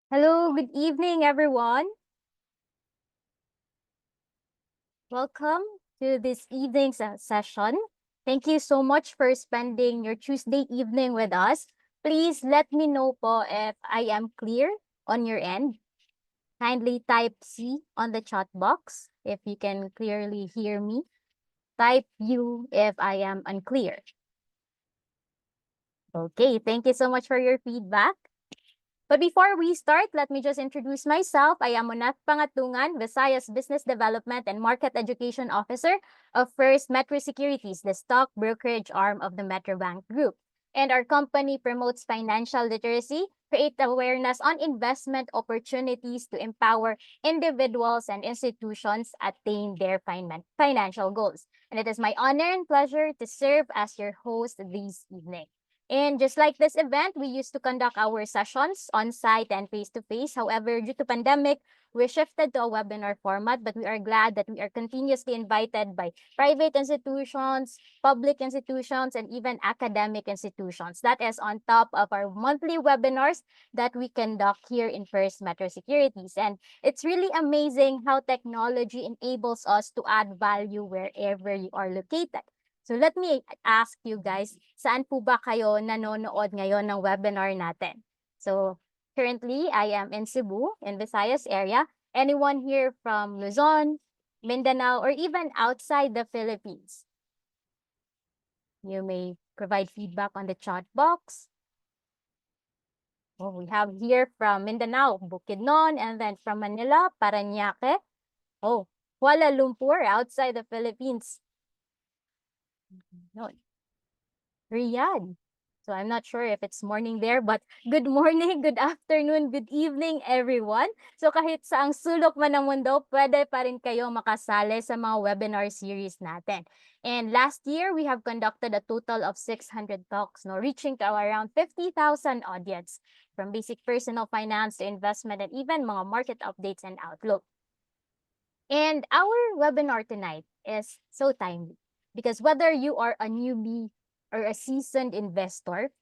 Hello, good evening, everyone. Welcome to this evening's session. Thank you so much for spending your Tuesday evening with us. Please let me know po if I am clear on your end. Kindly type C on the chat box if you can clearly hear me. Type U if I am unclear. Okay, thank you so much for your feedback. But before we start, let me just introduce myself. I am Monneth Pangatungan, Visayas Business Development and Market Education Officer of FirstMetroSecurities, the stock brokerage arm of the Metrobank Group. And our company promotes financial literacy, create awareness on investment opportunities to empower individuals and institutions attain their financial goals. And it is my honor and pleasure to serve as your host this evening. And just like this event, we used to conduct our sessions on-site and face-to-face. However, due to pandemic, we shifted to a webinar format, but we are glad that we are continuously invited by private institutions, public institutions, and even academic institutions. That is on top of our monthly webinars that we conduct here in First Metro Securities. And it's really amazing how technology enables us to add value wherever you are located. So let me ask you guys, saan po ba kayo nanonood ngayon ng webinar natin? So currently, I am in Cebu, in Visayas area. Anyone here from Luzon, Mindanao, or even outside the Philippines? You may provide feedback on the chat box. Oh, we have here from Mindanao, Bukidnon, and then from Manila, Parañaque. Oh, Kuala Lumpur, outside the Philippines. No, Riyadh. So I'm not sure if it's morning there, but good morning, good afternoon, good evening, everyone. So kahit saang sulok man ng mundo, pwede pa rin kayo makasali sa mga webinar series natin. And last year, we have conducted a total of 600 talks, reaching to around 50,000 audience, from basic personal finance to investment and even mga market updates and outlook. And our webinar tonight is so timely because whether you are a newbie or a seasoned investor,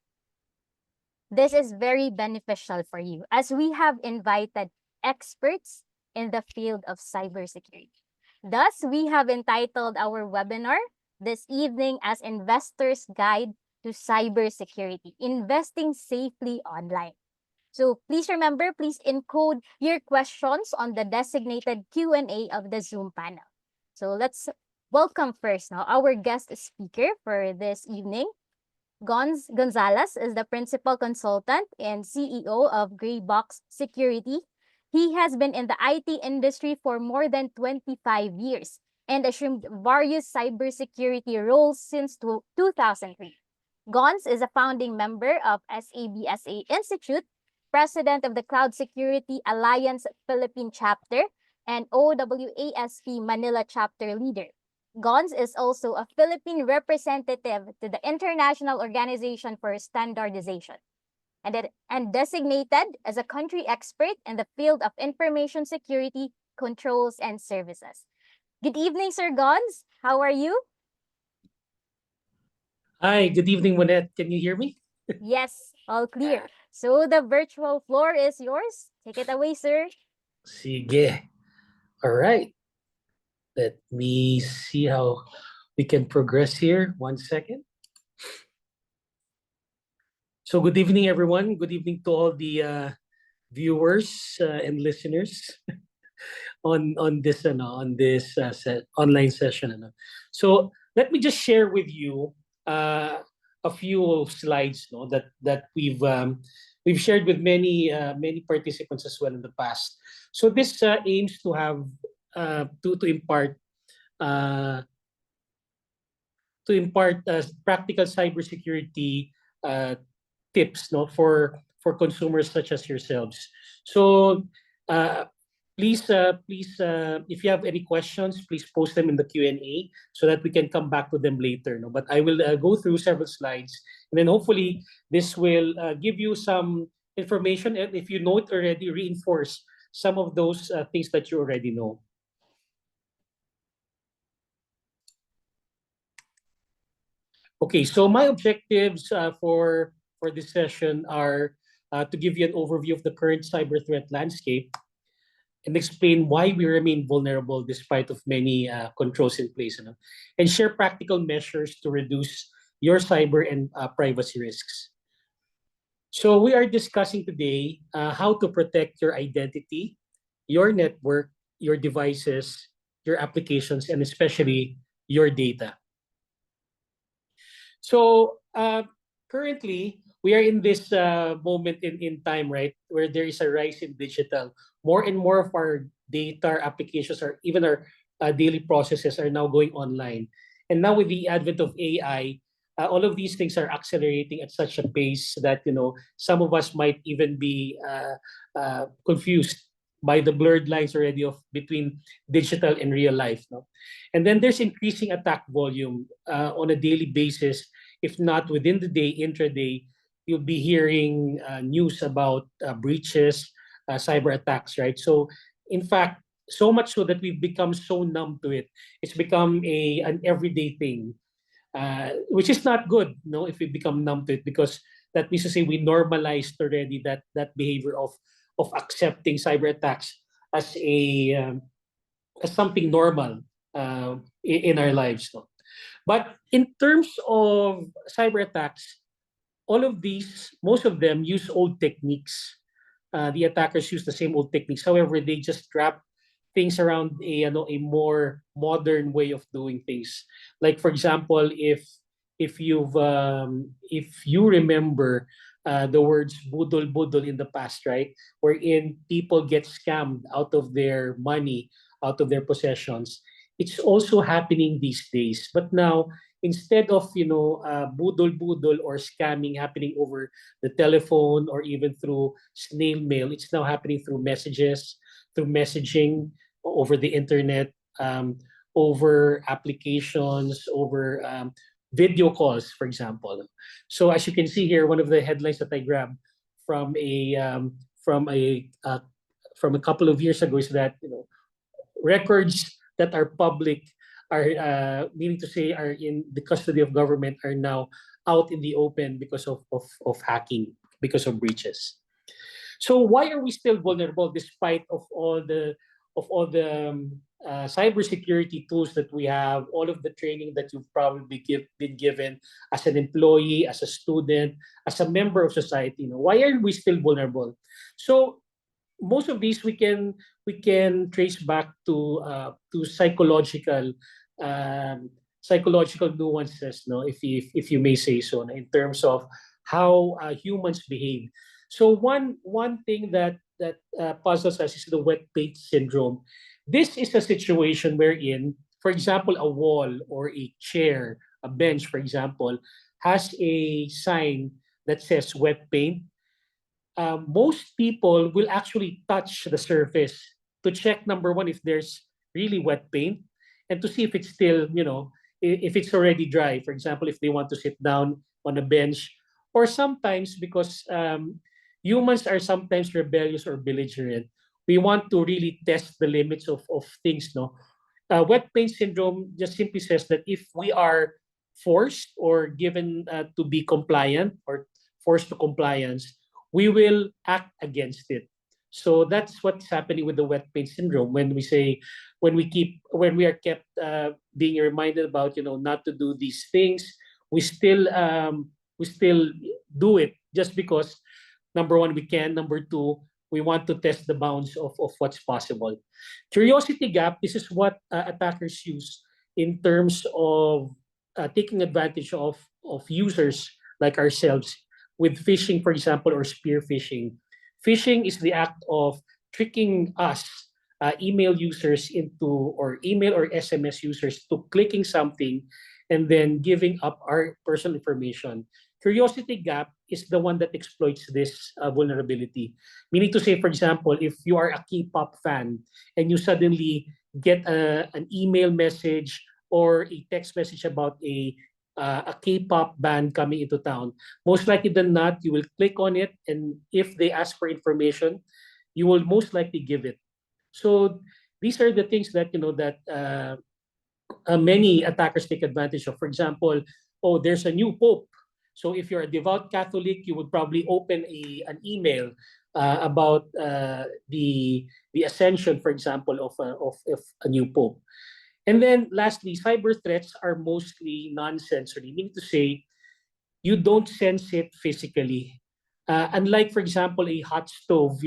this is very beneficial for you as we have invited experts in the field of cybersecurity. Thus, we have entitled our webinar this evening as Investor's Guide to Cybersecurity, Investing Safely Online. So please remember, please encode your questions on the designated Q&A of the Zoom panel. So let's welcome first now our guest speaker for this evening. Gonzales is the principal consultant and CEO of Graybox Security. He has been in the IT industry for more than 25 years and assumed various cybersecurity roles since 2003. Gonz is a founding member of SABSA Institute, president of the Cloud Security Alliance Philippine Chapter, and OWASP Manila Chapter leader. Gonz is also a Philippine representative to the International Organization for Standardization and designated as a country expert in the field of information security, controls, and services. Good evening, Sir Gonz. How are you? Hi, good evening, Monneth. Can you hear me? Yes, all clear. So the virtual floor is yours. Take it away, sir. Sige. All right. Let me see how we can progress here. 1 second. So good evening, everyone. Good evening to all the viewers and listeners on this online session. So let me just share with you a few slides that we've shared with many participants as well in the past. So this aims to have to impart uh, practical cybersecurity tips for consumers such as yourselves. So please, if you have any questions, please post them in the Q&A so that we can come back to them later. No? But I will go through several slides, and then hopefully this will give you some information, and if you know it already, reinforce some of those things that you already know. Okay, so my objectives for this session are to give you an overview of the current cyber threat landscape and explain why we remain vulnerable despite of many controls in place, and share practical measures to reduce your cyber and privacy risks. So we are discussing today how to protect your identity, your network, your devices, your applications, and especially your data. So currently, we are in this moment in time, right, where there is a rise in digital. More and more of our data, our applications, or even our daily processes are now going online. And now with the advent of AI, all of these things are accelerating at such a pace that some of us might even be confused by the blurred lines already of between digital and real life. No? And then there's increasing attack volume on a daily basis. If not within the day, intraday, you'll be hearing news about breaches, cyber attacks, right? So, in fact, so much so that we've become so numb to it. It's become an everyday thing, which is not good, if we become numb to it, because that means to say we normalized already that behavior of accepting cyber attacks as as something normal in our lives. No? But in terms of cyber attacks, all of these, most of them use old techniques. The attackers use the same old techniques. However, they just wrap things around a more modern way of doing things. Like for example, if you remember the words budol budol in the past, right, wherein people get scammed out of their money, out of their possessions. It's also happening these days. But now, instead of budol budol or scamming happening over the telephone or even through snail mail, it's now happening through messages, through messaging over the internet, over applications, over video calls, for example. So as you can see here, one of the headlines that I grabbed from from a uh, from a couple of years ago is that records that are public are meaning to say are in the custody of government are now out in the open because of hacking, because of breaches. So why are we still vulnerable despite of all the cybersecurity tools that we have, all of the training that you've probably been given as an employee, as a student, as a member of society? Why are we still vulnerable? So most of these we can trace back to psychological nuances, no, if you may say so, no, in terms of how humans behave. So one thing that puzzles us is the wet paint syndrome. This is a situation wherein, for example, a wall or a chair, a bench, for example, has a sign that says wet paint. Most people will actually touch the surface to check, number one, if there's really wet paint, and to see if it's still, if it's already dry. For example, if they want to sit down on a bench, or sometimes because humans are sometimes rebellious or belligerent, we want to really test the limits of things. No, wet paint syndrome just simply says that if we are forced or given to be compliant or forced to compliance, we will act against it. So that's what's happening with the wet paint syndrome. When we are kept being reminded about not to do these things, we still do it just because, number one, we can. Number two, we want to test the bounds of what's possible. Curiosity gap. This is what attackers use in terms of taking advantage of users like ourselves with phishing, for example, or spear phishing. Phishing is the act of tricking us, email users into, or email or SMS users to clicking something and then giving up our personal information. Curiosity gap is the one that exploits this vulnerability. Meaning to say, for example, if you are a K-pop fan and you suddenly get an email message or a text message about a K-pop band coming into town, most likely than not, you will click on it, and if they ask for information, you will most likely give it. So these are the things that many attackers take advantage of. For example, oh, there's a new pope. So if you're a devout Catholic, you would probably open an email about the ascension, for example, of a new pope. And then lastly, cyber threats are mostly non-sensory, meaning to say you don't sense it physically. Unlike, for example, a hot stove,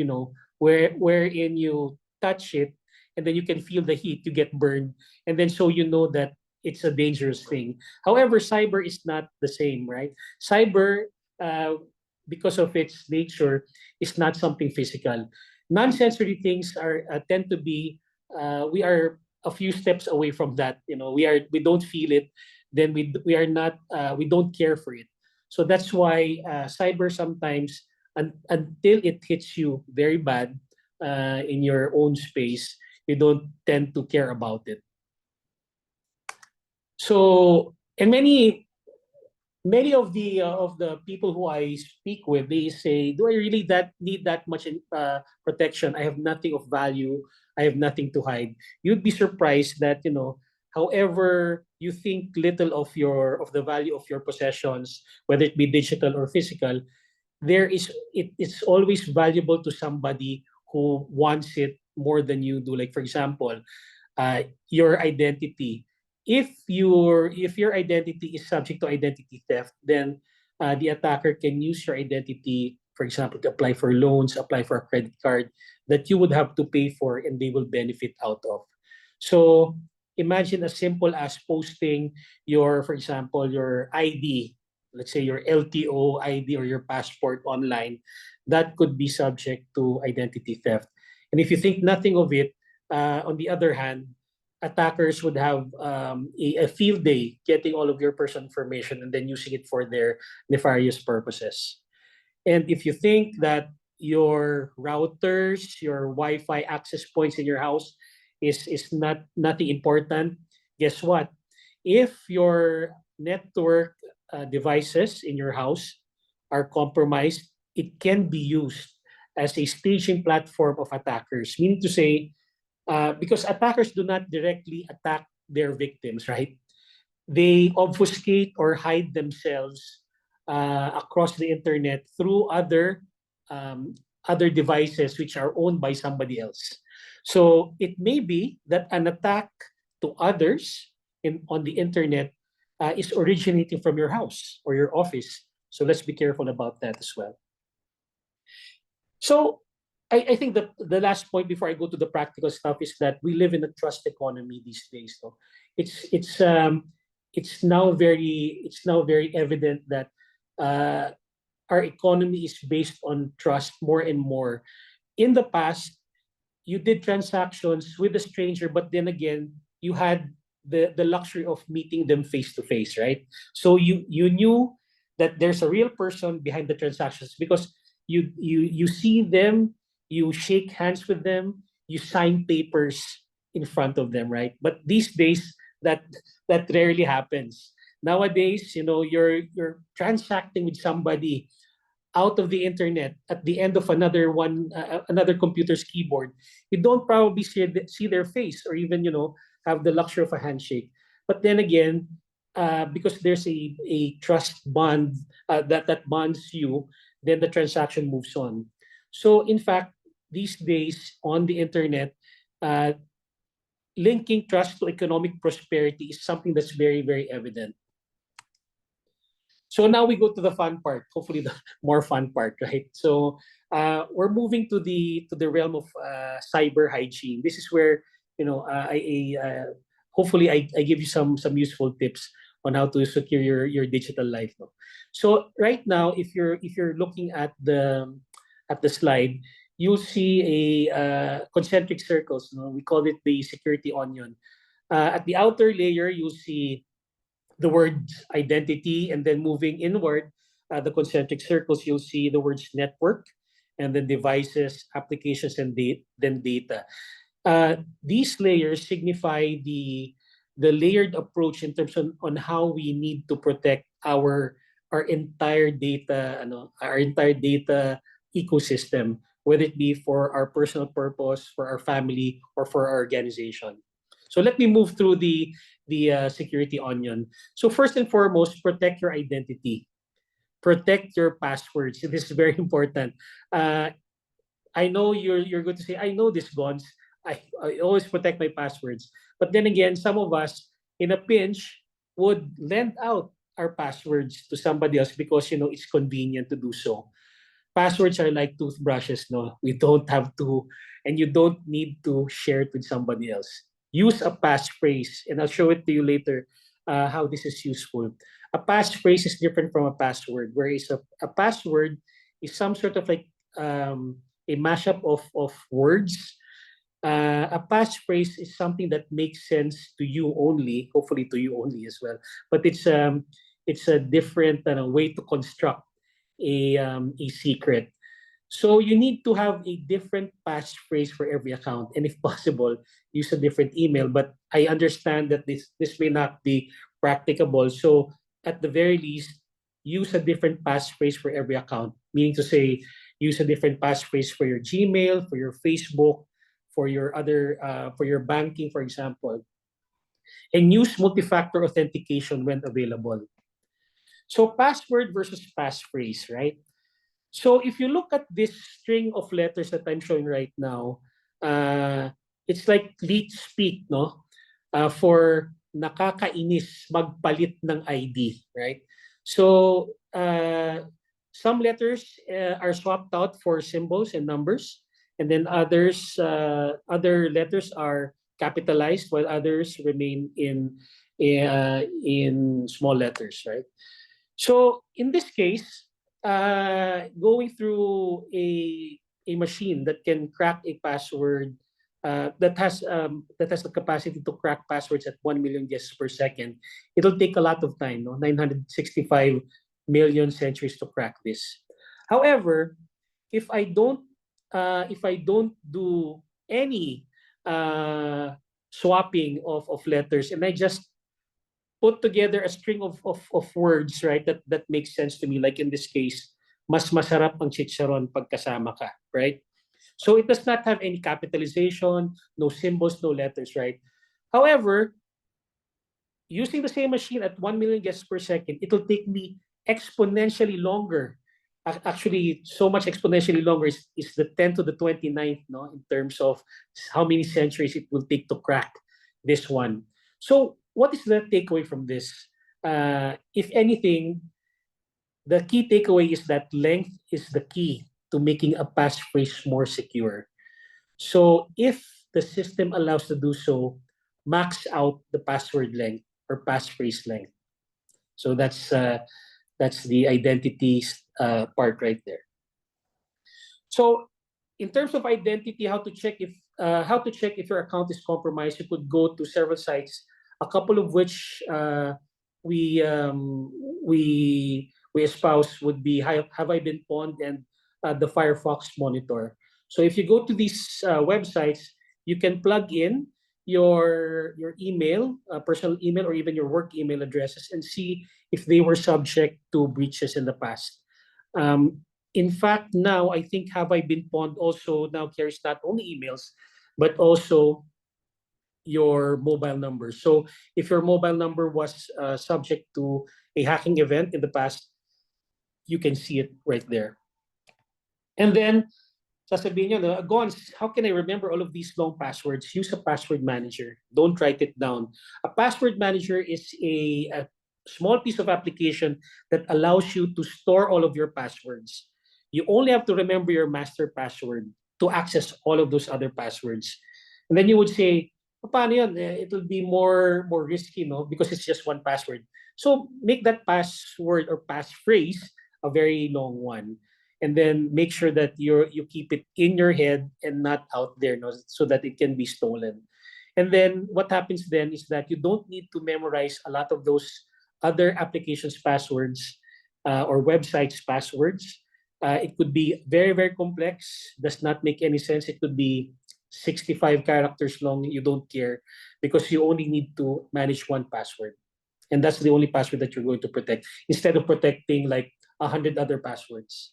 wherein you touch it and then you can feel the heat, you get burned, and then so you know that it's a dangerous thing. However, cyber is not the same, right? Cyber, because of its nature, is not something physical. Non-sensory things are tend to be. We are a few steps away from that. We don't feel it, then we don't care for it. So that's why cyber sometimes, until it hits you very bad in your own space, you don't tend to care about it. So, and many of the people who I speak with, they say, "Do I really need that much protection? I have nothing of value. I have nothing to hide." You'd be surprised that however you think little of the value of your possessions, whether it be digital or physical, it's always valuable to somebody who wants it more than you do. Like for example, your identity. If your identity is subject to identity theft, then the attacker can use your identity, for example, to apply for loans, apply for a credit card that you would have to pay for, and they will benefit out of. So imagine as simple as posting for example, your ID, let's say your LTO ID or your passport online, that could be subject to identity theft. And if you think nothing of it, on the other hand, attackers would have a field day getting all of your personal information and then using it for their nefarious purposes. And if you think that your routers, your Wi-Fi access points in your house is nothing important, guess what? If your network devices in your house are compromised, it can be used as a staging platform of attackers. Meaning to say, because attackers do not directly attack their victims, right? They obfuscate or hide themselves across the internet through other devices which are owned by somebody else. So it may be that an attack to others on the internet is originating from your house or your office. So let's be careful about that as well. So I think the last point before I go to the practical stuff is that we live in a trust economy these days. So it's now very evident that our economy is based on trust more and more. In the past, you did transactions with a stranger, but then again, you had the luxury of meeting them face to face, right? So you knew that there's a real person behind the transactions because you see them, you shake hands with them, you sign papers in front of them, right? But these days, that rarely happens. Nowadays, you're transacting with somebody out of the internet at the end of another computer's keyboard. You don't probably see their face or even have the luxury of a handshake. But then again, because there's a trust bond that bonds you, then the transaction moves on. So in fact, these days on the internet, linking trust to economic prosperity is something that's very, very evident. So now we go to the fun part, hopefully the more fun part, right? So we're moving to the realm of cyber hygiene. This is where hopefully I give you some useful tips on how to secure your digital life. No? So right now, if you're looking at the slide, you'll see a concentric circles. We call it the security onion. At the outer layer, you'll see the word identity, and then moving inward, the concentric circles, you'll see the words network, and then devices, applications, and then data. These layers signify the layered approach in terms on how we need to protect our entire data, our entire data ecosystem, whether it be for our personal purpose, for our family, or for our organization. So let me move through the security onion. So first and foremost, protect your identity. protect your passwords. This is very important. I know you're going to say, I know this, Gonz. I always protect my passwords. But then again, some of us in a pinch would lend out our passwords to somebody else because it's convenient to do so. Passwords are like toothbrushes, no? We don't have to, and you don't need to share it with somebody else. Use a passphrase, and I'll show it to you later how this is useful. A passphrase is different from a password, whereas a password is some sort of like a mashup of words. A passphrase is something that makes sense to you only, hopefully to you only as well. But it's a different way to construct a secret. So you need to have a different passphrase for every account, and if possible, use a different email. But I understand that this may not be practicable. So at the very least, use a different passphrase for every account. Meaning to say, use a different passphrase for your Gmail, for your Facebook, for your other, for your banking, for example, and use multi-factor authentication when available. So password versus passphrase, right? So if you look at this string of letters that I'm showing right now, it's like leet speak, no? For nakakainis magpalit ng ID, right? So some letters are swapped out for symbols and numbers, and then other letters are capitalized while others remain in small letters, right? So in this case, going through a machine that can crack a password that has the capacity to crack passwords at 1 million guesses per second, it'll take a lot of time, no? 965 million centuries to crack this. However, if I don't do any swapping of letters, and I just put together a string of words, right, that makes sense to me. Like in this case, mas masarap ang chicharon pag kasama ka, right? So it does not have any capitalization, no symbols, no letters, right? However, using the same machine at 1 million guesses per second, it'll take me exponentially longer. Actually, so much exponentially longer is the 10 to the 29th, no, in terms of how many centuries it will take to crack this one. So what is the takeaway from this? If anything, the key takeaway is that length is the key to making a passphrase more secure. So if the system allows to do so, max out the password length or passphrase length. So that's the identity part right there. So in terms of identity, how to check if your account is compromised, you could go to several sites, a couple of which we espouse would be Have I Been Pawned and the Firefox Monitor. So if you go to these websites, you can plug in your email, personal email, or even your work email addresses and see if they were subject to breaches in the past. In fact, now I think Have I Been Pawned also now carries not only emails, but also your mobile number. So if your mobile number was subject to a hacking event in the past, you can see it right there. And then, sasabihin nyo, no, Gonz, how can I remember all of these long passwords? Use a password manager. Don't write it down. A password manager is a small piece of application that allows you to store all of your passwords. You only have to remember your master password to access all of those other passwords. And then you would say, paano yun? It'll be more risky, no? Because it's just one password. So make that password or passphrase a very long one. And then make sure that you keep it in your head and not out there, no? So that it can be stolen. And then what happens then is that you don't need to memorize a lot of those other applications' passwords or websites' passwords. It could be very, very complex, does not make any sense. It could be 65 characters long, you don't care, because you only need to manage one password. And that's the only password that you're going to protect, instead of protecting like 100 other passwords.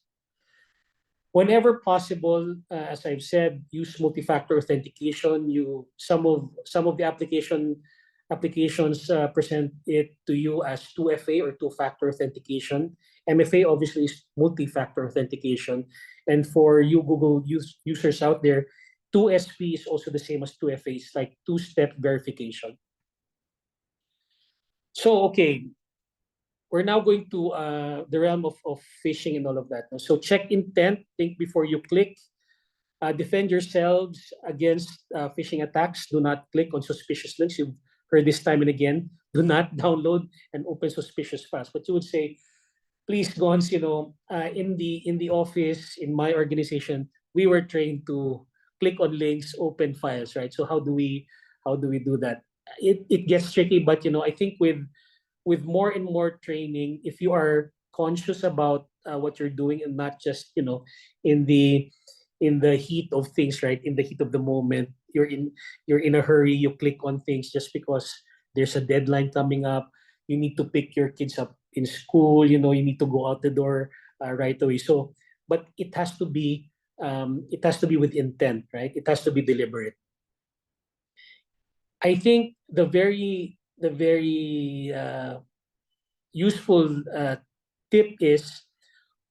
Whenever possible, as I've said, use multi-factor authentication. Some of the applications present it to you as 2FA or two-factor authentication, MFA obviously is multi-factor authentication. And for you Google users out there, 2SP is also the same as 2FA. It's like two-step verification. So, okay, we're now going to the realm of phishing and all of that. So check intent, think before you click. Defend yourselves against phishing attacks. Do not click on suspicious links. You've heard this time and again. Do not download and open suspicious files. But you would say, please, Gonz, in the office, in my organization, we were trained to click on links, open files, right? So how do we do that? It gets tricky, but I think with more and more training, if you are conscious about what you're doing and not just in the heat of things, right? In the heat of the moment, you're in a hurry. You click on things just because there's a deadline coming up. You need to pick your kids up in school. You need to go out the door right away. So, but it has to be with intent, right? It has to be deliberate. I think the very useful tip is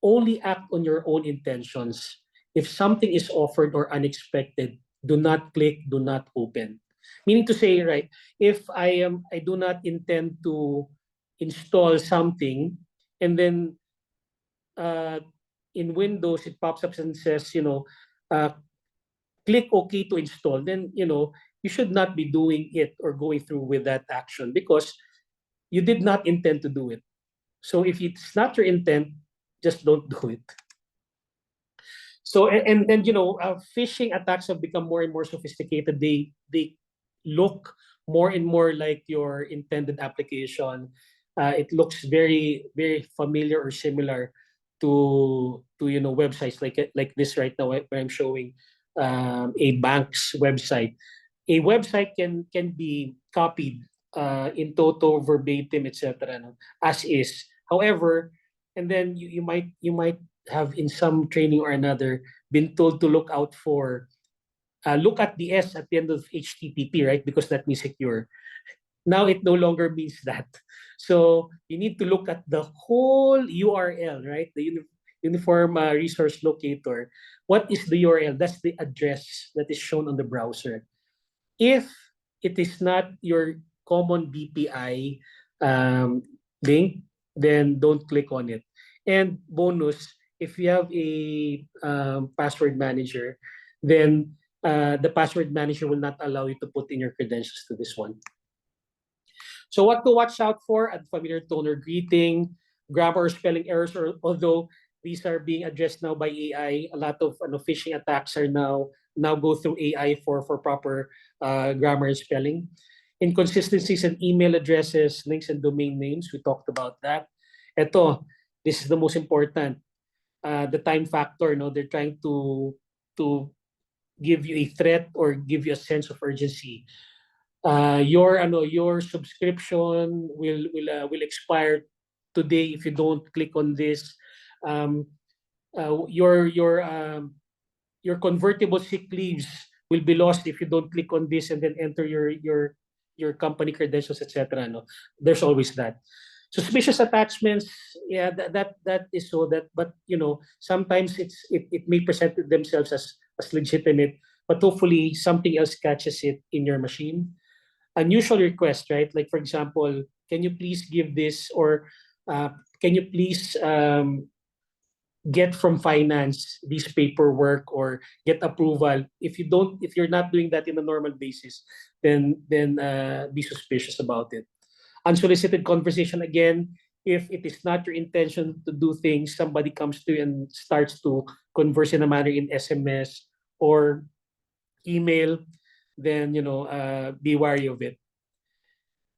only act on your own intentions. If something is offered or unexpected, do not click, do not open. Meaning to say, right, if I do not intend to install something, and then in Windows it pops up and says, click OK to install, then you should not be doing it or going through with that action because you did not intend to do it. So if it's not your intent, just don't do it. So and phishing attacks have become more and more sophisticated. They look more and more like your intended application. It looks very very familiar or similar to websites like this right now where I'm showing a bank's website. A website can be copied in toto, verbatim, etc. As is. However, and then you might have in some training or another been told to look out for look at the S at the end of HTTP, right? Because that means secure. Now it no longer means that. So you need to look at the whole URL, right? The Uniform Resource Locator. What is the URL? That's the address that is shown on the browser. If it is not your common BPI link, then don't click on it. And bonus, if you have a password manager, then the password manager will not allow you to put in your credentials to this one. So what to watch out for: unfamiliar tone or greeting, grammar or spelling errors, although these are being addressed now by AI. A lot of phishing attacks are now go through AI for proper grammar and spelling. Inconsistencies in email addresses, links, and domain names. We talked about that. This is the most important. The time factor. They're trying to give you a threat or give you a sense of urgency. Your subscription will expire today if you don't click on this. Your convertible sick leaves will be lost if you don't click on this and then enter your company credentials, etc. There's always that. Suspicious attachments, yeah, that is so that, but sometimes it may present themselves as legitimate, but hopefully something else catches it in your machine. Unusual request, right? Like for example, can you please give this, or can you please get from finance this paperwork or get approval? If you're not doing that in a normal basis, then be suspicious about it. Unsolicited conversation, again, if it is not your intention to do things, somebody comes to you and starts to converse in a manner in SMS or email, then be wary of it.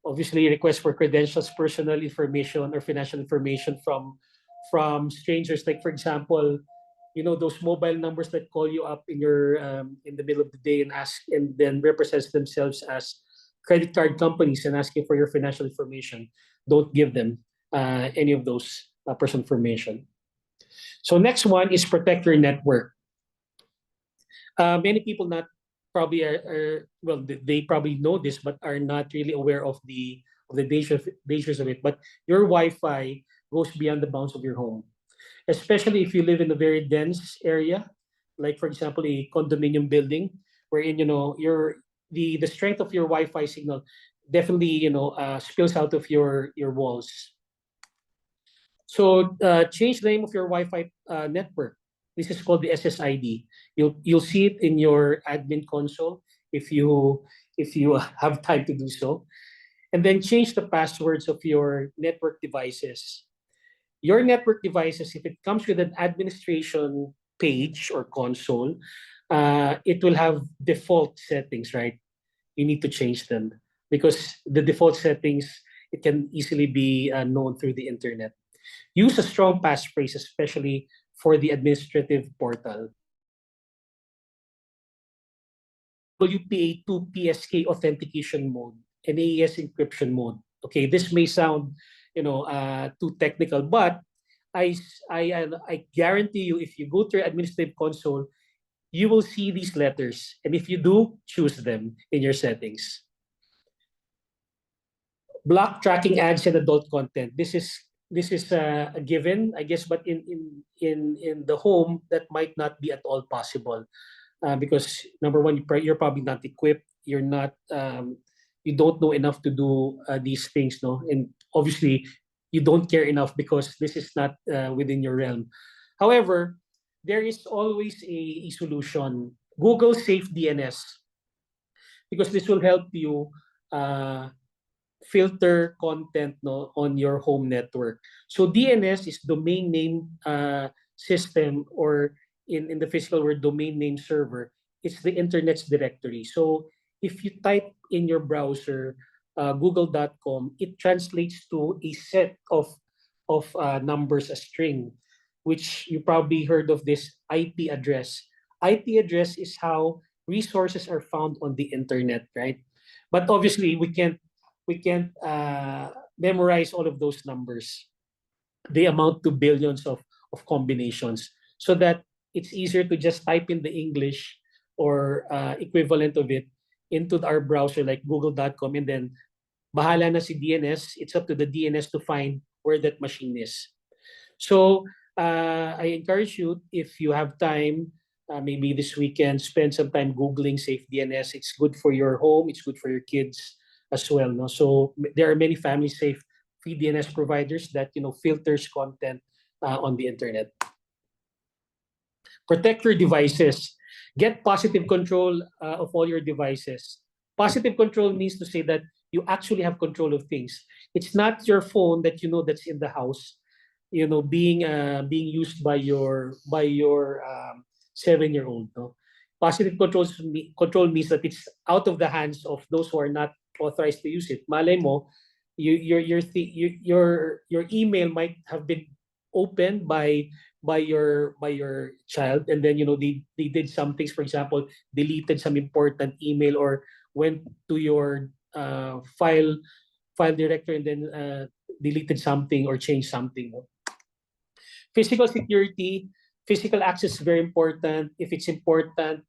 Obviously, request for credentials, personal information, or financial information from strangers. Like for example, those mobile numbers that call you up in the middle of the day and ask, and then represents themselves as credit card companies and asking for your financial information. Don't give them any of those personal information. So next one is protect your network. Many people not probably are well, they probably know this, but are not really aware of the dangers of it. But your Wi-Fi goes beyond the bounds of your home, especially if you live in a very dense area, like for example a condominium building, wherein the strength of your Wi-Fi signal definitely spills out of your walls. So change the name of your Wi-Fi network. This is called the SSID. You'll see it in your admin console if you have time to do so, and then change the passwords of your network devices. Your network devices, if it comes with an administration page or console, it will have default settings, right? You need to change them because the default settings, it can easily be known through the internet. Use a strong passphrase, especially for the administrative portal. WPA2 PSK authentication mode and AES encryption mode. Okay, this may sound, too technical, but I guarantee you, if you go to your administrative console, you will see these letters, and if you do, choose them in your settings. Block tracking ads and adult content. This is a given, I guess, but in the home that might not be at all possible, because number one, you're probably not equipped. You don't know enough to do these things, no, and obviously you don't care enough because this is not within your realm. However, there is always a solution. Google Safe DNS, because this will help you uh, filter content, no, on your home network. So DNS is domain name system, or in the physical word, domain name server. It's the internet's directory. So if you type in your browser google.com, it translates to a set of numbers, a string, which you probably heard of this IP address. IP address is how resources are found on the internet, right? But obviously we can't memorize all of those numbers. They amount to billions of combinations, so that it's easier to just type in the English or equivalent of it into our browser like google.com, and then bahala na si DNS. It's up to the DNS to find where that machine is. So I encourage you, if you have time, maybe this weekend, spend some time Googling safe DNS. It's good for your home. It's good for your kids as well. No? So there are many family safe free DNS providers that filters content on the internet. Protect your devices. Get positive control of all your devices. Positive control means to say that you actually have control of things. It's not your phone that that's in the house, being used by your 7-year-old. No, positive control means that it's out of the hands of those who are not authorized to use it. Malay mo, your email might have been opened by your child, and then they did some things. For example, deleted some important email, or went to your file directory, and then deleted something or changed something. No? Physical security, physical access is very important. If it's important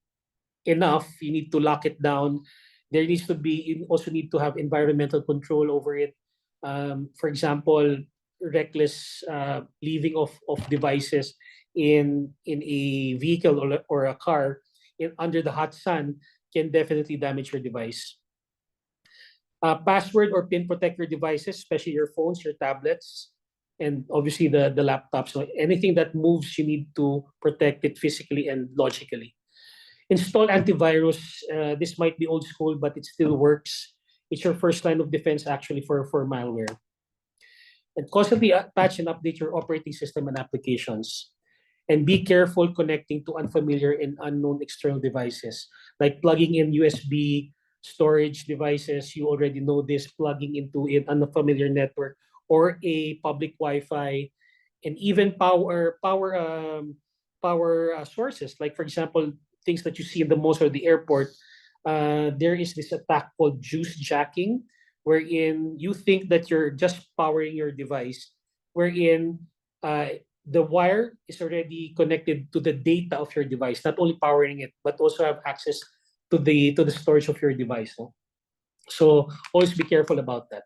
enough, you need to lock it down. You also need to have environmental control over it. For example, reckless leaving of devices in a vehicle or a car under the hot sun can definitely damage your device. Password or PIN protect your devices, especially your phones, your tablets, and obviously the laptops. So anything that moves, you need to protect it physically and logically. Install antivirus. This might be old school, but it still works. It's your first line of defense actually for malware. And constantly patch and update your operating system and applications. And be careful connecting to unfamiliar and unknown external devices, like plugging in USB storage devices. You already know this, plugging into an unfamiliar network or a public Wi-Fi, and even power sources. Like for example, things that you see in the malls or the airport. There is this attack called juice jacking, wherein you think that you're just powering your device, wherein the wire is already connected to the data of your device, not only powering it, but also have access to the storage of your device. No? So always be careful about that.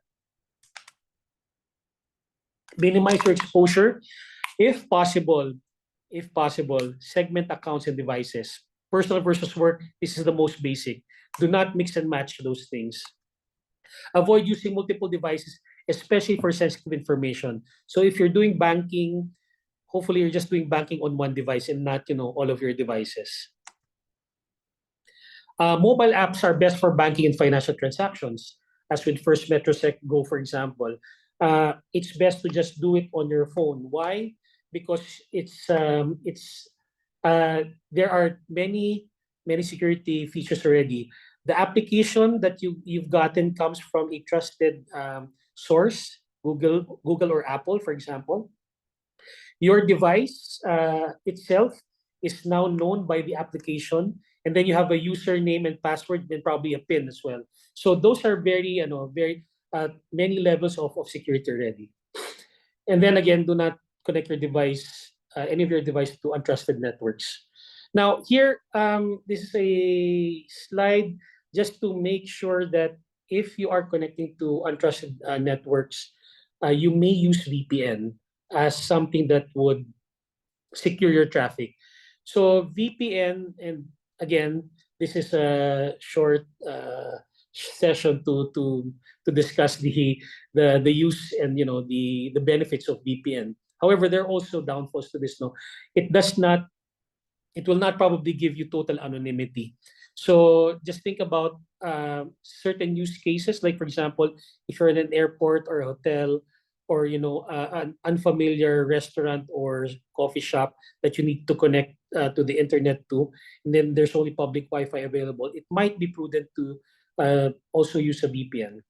Minimize your exposure. If possible, segment accounts and devices. Personal versus work, this is the most basic. Do not mix and match those things. Avoid using multiple devices, especially for sensitive information. So if you're doing banking, hopefully you're just doing banking on one device and not, all of your devices. Mobile apps are best for banking and financial transactions, as with FirstMetroSec Go, for example. It's best to just do it on your phone. Why? Because there are many security features already. The application that you've gotten comes from a trusted source, Google or Apple, for example. Your device itself is now known by the application, and then you have a username and password, then probably a PIN as well. So those are very many levels of security already. And then again, do not connect your device, any of your device to untrusted networks. Now here, this is a slide just to make sure that if you are connecting to untrusted networks, you may use VPN as something that would secure your traffic. So VPN, and again, this is a short session to discuss the use and the benefits of VPN. However, there are also downfalls to this. No, it does not. It will not probably give you total anonymity. So just think about certain use cases, like for example, if you're in an airport or a hotel, or an unfamiliar restaurant or coffee shop that you need to connect to the internet to, and then there's only public Wi-Fi available, it might be prudent to also use a VPN.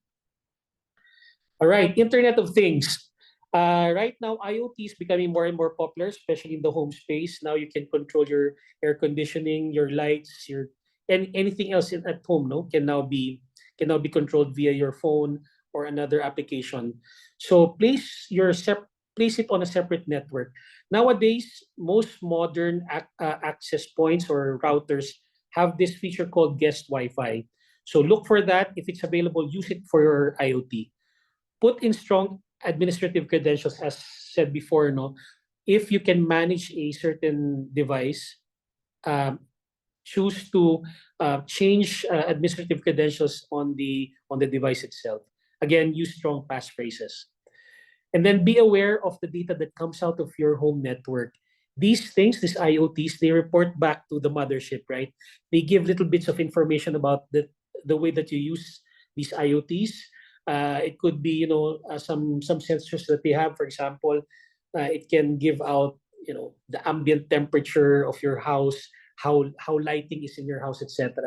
All right, Internet of Things. Right now, IoT is becoming more and more popular, especially in the home space. Now you can control your air conditioning, your lights, and anything else at home. No, can now be controlled via your phone or another application. So place it on a separate network. Nowadays, most modern access points or routers have this feature called guest Wi-Fi. So look for that. If it's available, use it for your IoT. Put in strong administrative credentials, as said before. No, if you can manage a certain device, choose to change administrative credentials on the device itself. Again, use strong passphrases. And then be aware of the data that comes out of your home network. These things, these IoTs, they report back to the mothership, right? They give little bits of information about the way that you use these IoTs. It could be, some sensors that they have. For example, it can give out, the ambient temperature of your house, how lighting is in your house, etc.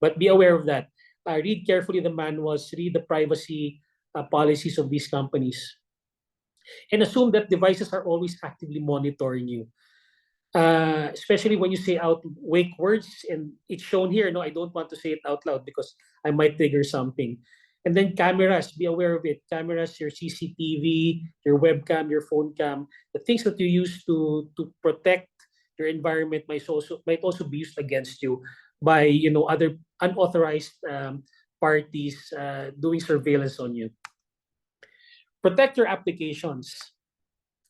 But be aware of that. Read carefully the manuals, read the privacy policies of these companies, and assume that devices are always actively monitoring you. Especially when you say out wake words, and it's shown here. No, I don't want to say it out loud because I might trigger something. And then cameras, be aware of it. Cameras, your CCTV, your webcam, your phone cam, the things that you use to protect your environment might also be used against you by other unauthorized parties doing surveillance on you. Protect your applications.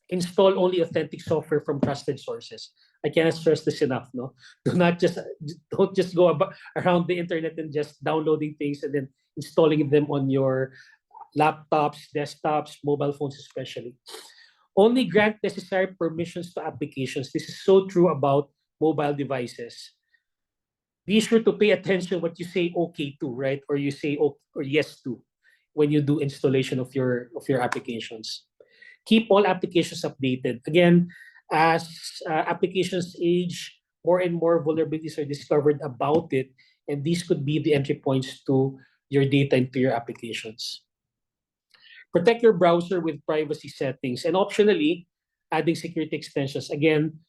Install only authentic software from trusted sources. I cannot stress this enough. No, don't just go around the internet and just downloading things and then installing them on your laptops, desktops, mobile phones, especially. Only grant necessary permissions to applications. This is so true about mobile devices. Be sure to pay attention what you say okay to, right? Or you say okay, or yes to when you do installation of your applications. Keep all applications updated. Again, as applications age, more and more vulnerabilities are discovered about it, and these could be the entry points to your data into your applications. Protect your browser with privacy settings, and optionally, adding security extensions. Again,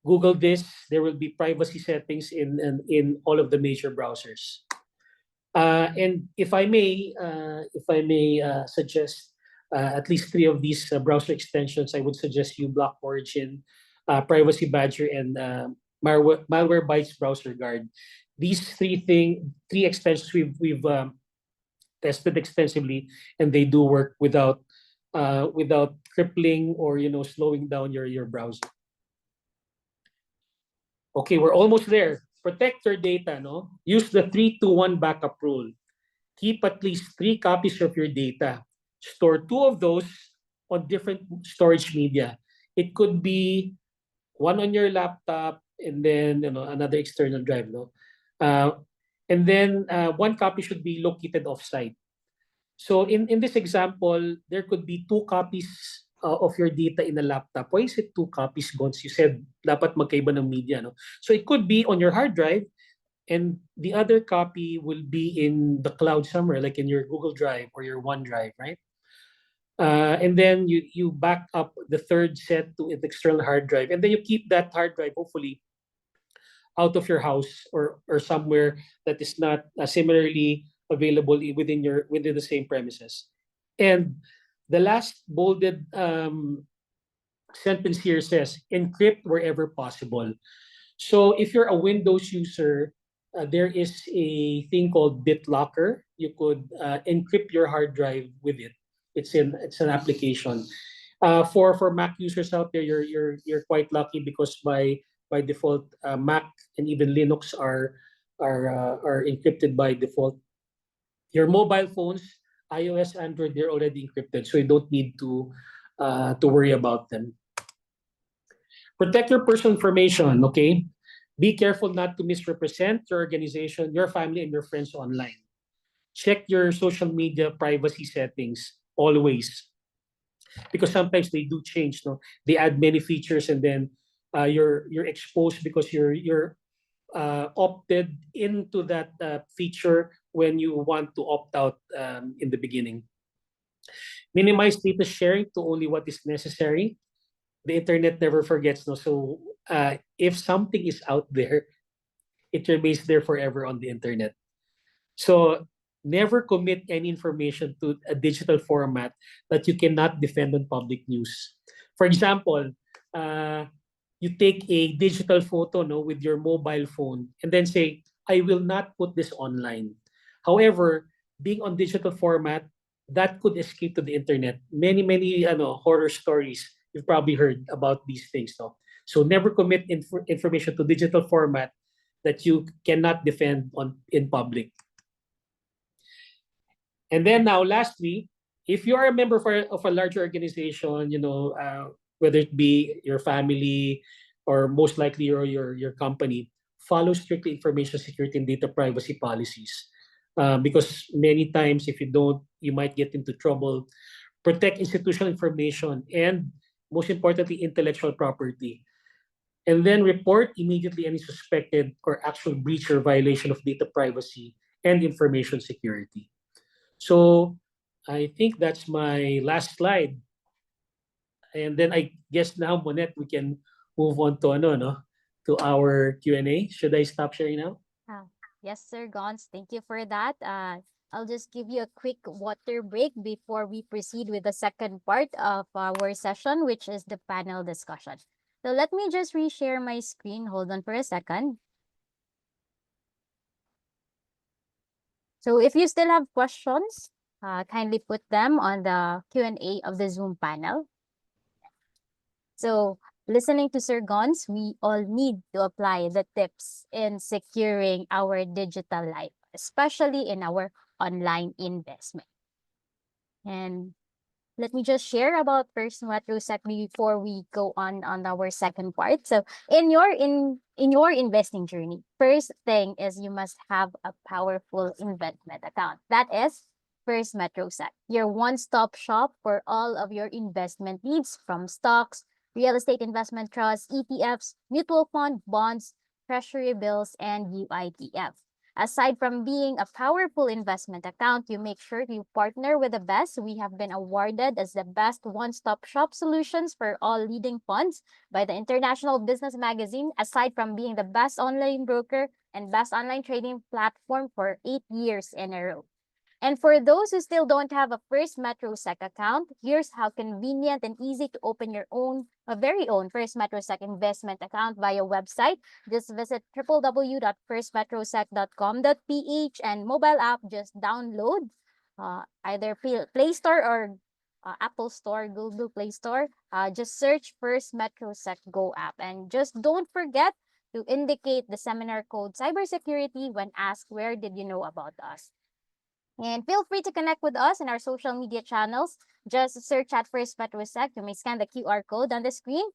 Google this. There will be privacy settings in all of the major browsers. And if I may suggest at least 3 of these browser extensions, I would suggest uBlock Origin, Privacy Badger, and Malwarebytes Browser Guard. These three extensions we've tested extensively, and they do work without without crippling or slowing down your browser. Okay, we're almost there. Protect your data, no? Use the 3-2-1 backup rule. Keep at least 3 copies of your data. Store 2 of those on different storage media. It could be one on your laptop and then another external drive, no? And then 1 copy should be located offsite. So in this example, there could be 2 copies of your data in a laptop. Why is it 2 copies, Gonz? You said dapat magkaiba ng media, no? So it could be on your hard drive, and the other copy will be in the cloud somewhere, like in your Google Drive or your OneDrive, right? And then you back up the third set to an external hard drive, and then you keep that hard drive hopefully out of your house or somewhere that is not similarly available within the same premises. And the last bolded sentence here says encrypt wherever possible. So if you're a Windows user, there is a thing called BitLocker. You could encrypt your hard drive with it. It's an application. For Mac users out there, you're quite lucky because by default, Mac and even Linux are encrypted by default. Your mobile phones, iOS, Android, they're already encrypted, so you don't need to worry about them. Protect your personal information, okay? Be careful not to misrepresent your organization, your family, and your friends online. Check your social media privacy settings always, because sometimes they do change. No, they add many features, and then you're exposed because you're opted into that feature when you want to opt out in the beginning. Minimize data sharing to only what is necessary. The internet never forgets, no? So if something is out there, it remains there forever on the internet. So never commit any information to a digital format that you cannot defend on public news. For example, you take a digital photo, no, with your mobile phone and then say, I will not put this online. However, being on digital format, that could escape to the internet. Many horror stories you've probably heard about these things. No? So never commit information to digital format that you cannot defend in public. And then now, lastly, if you are a member of a larger organization, whether it be your family or most likely your company, follow strictly information security and data privacy policies. Because many times, if you don't, you might get into trouble. Protect institutional information and, most importantly, intellectual property. And then report immediately any suspected or actual breach or violation of data privacy and information security. So I think that's my last slide. And then I guess now, Monneth, we can move on to to our Q&A. Should I stop sharing now? Yes, Sir Gonz. Thank you for that. I'll just give you a quick water break before we proceed with the second part of our session, which is the panel discussion. So let me just reshare my screen. Hold on for a second. So if you still have questions, kindly put them on the Q&A of the Zoom panel. So listening to Sir Gonz, we all need to apply the tips in securing our digital life, especially in our online investment. And let me just share about FirstMetroSec before we go on our second part. So in your investing journey, first thing is you must have a powerful investment account. That is FirstMetroSec, your one-stop shop for all of your investment needs, from stocks, real estate investment trusts, ETFs, mutual fund, bonds, treasury bills, and UITF. Aside from being a powerful investment account, you make sure you partner with the best. We have been awarded as the best one-stop shop solutions for all leading funds by the International Business Magazine, aside from being the best online broker and best online trading platform for 8 years in a row. And for those who still don't have a FirstMetroSec account, here's how convenient and easy to open your very own FirstMetroSec investment account via website. Just visit www.firstmetrosec.com.ph and mobile app, just download either Play Store or Apple Store, Google Play Store. Just search FirstMetroSec Go app. And just don't forget to indicate the seminar code cybersecurity when asked where did you know about us. And feel free to connect with us in our social media channels. Just search at FirstMetroSec. You may scan the QR code on the screen.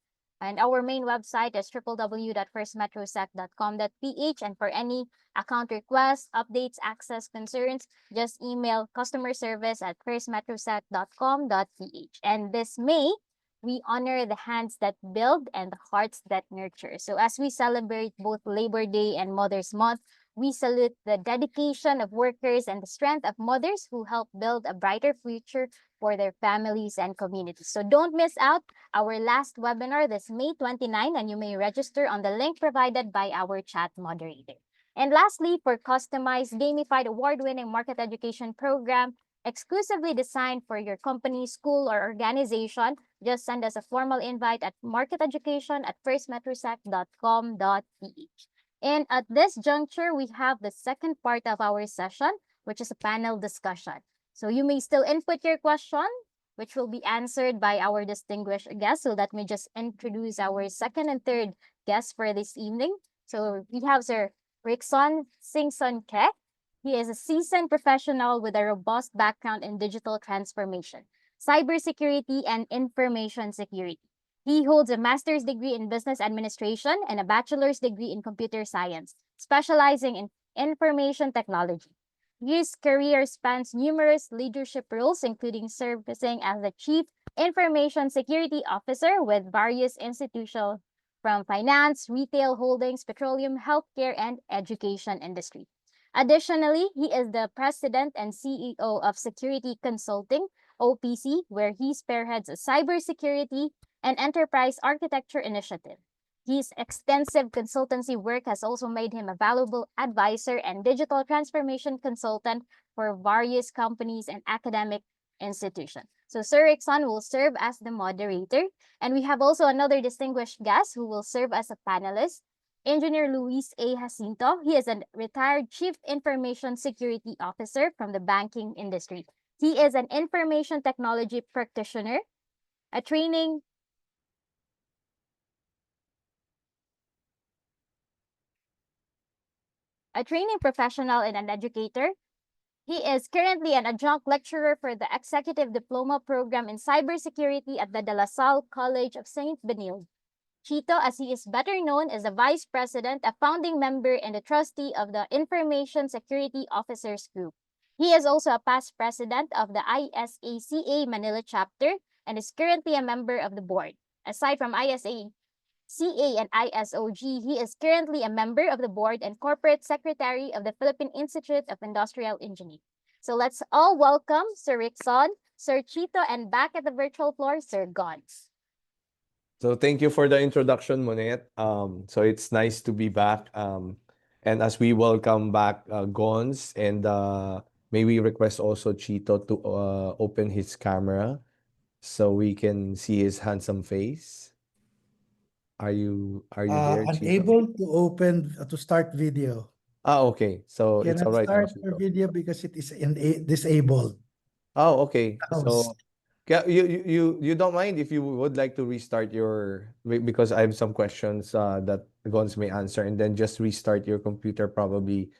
And our main website is www.firstmetrosec.com.ph. And for any account requests, updates, access, concerns, just email customer service at firstmetrosec.com.ph. And this May, we honor the hands that build and the hearts that nurture. So as we celebrate both Labor Day and Mother's Month, we salute the dedication of workers and the strength of mothers who help build a brighter future for their families and communities. So don't miss out our last webinar this May 29, and you may register on the link provided by our chat moderator. And lastly, for customized, gamified, award-winning market education program exclusively designed for your company, school, or organization, just send us a formal invite at marketeducation@firstmetrosec.com.ph. And at this juncture, we have the second part of our session, which is a panel discussion. So you may still input your question, which will be answered by our distinguished guests. So let me just introduce our second and third guests for this evening. So we have Sir Ricson Singson. He is a seasoned professional with a robust background in digital transformation, cybersecurity, and information security. He holds a master's degree in business administration and a bachelor's degree in computer science, specializing in information technology. His career spans numerous leadership roles, including serving as the Chief Information Security Officer with various institutions from finance, retail holdings, petroleum, healthcare, and education industry. Additionally, he is the president and CEO of Security Consulting, OPC, where he spearheads a cybersecurity and enterprise architecture initiative. His extensive consultancy work has also made him a valuable advisor and digital transformation consultant for various companies and academic institutions. So Sir Ricson will serve as the moderator, and we have also another distinguished guest who will serve as a panelist, Engineer Luis A. Jacinto. He is a retired Chief Information Security Officer from the banking industry. He is an information technology practitioner, a training professional, and an educator. He is currently an adjunct lecturer for the Executive Diploma Program in Cybersecurity at the De La Salle College of St. Benilde. Chito, as he is better known, is the Vice President, a founding member, and a trustee of the Information Security Officers Group. He is also a past president of the ISACA Manila chapter and is currently a member of the board. Aside from ISACA and ISOG, he is currently a member of the board and corporate secretary of the Philippine Institute of Industrial Engineering. So let's all welcome Sir Ricson, Sir Chito, and back at the virtual floor, Sir Gonz. So thank you for the introduction, Monneth. So it's nice to be back. And as we welcome back Gonz, and may we request also Chito to open his camera so we can see his handsome face. Are you there, Chito? Unable to open to start video. Okay. So it's all Cannot right now, start your Chito. video because it is disabled. Oh, okay. Mouse. So you don't mind if you would like to restart your because I have some questions that Gonz may answer, and then just restart your computer. Probably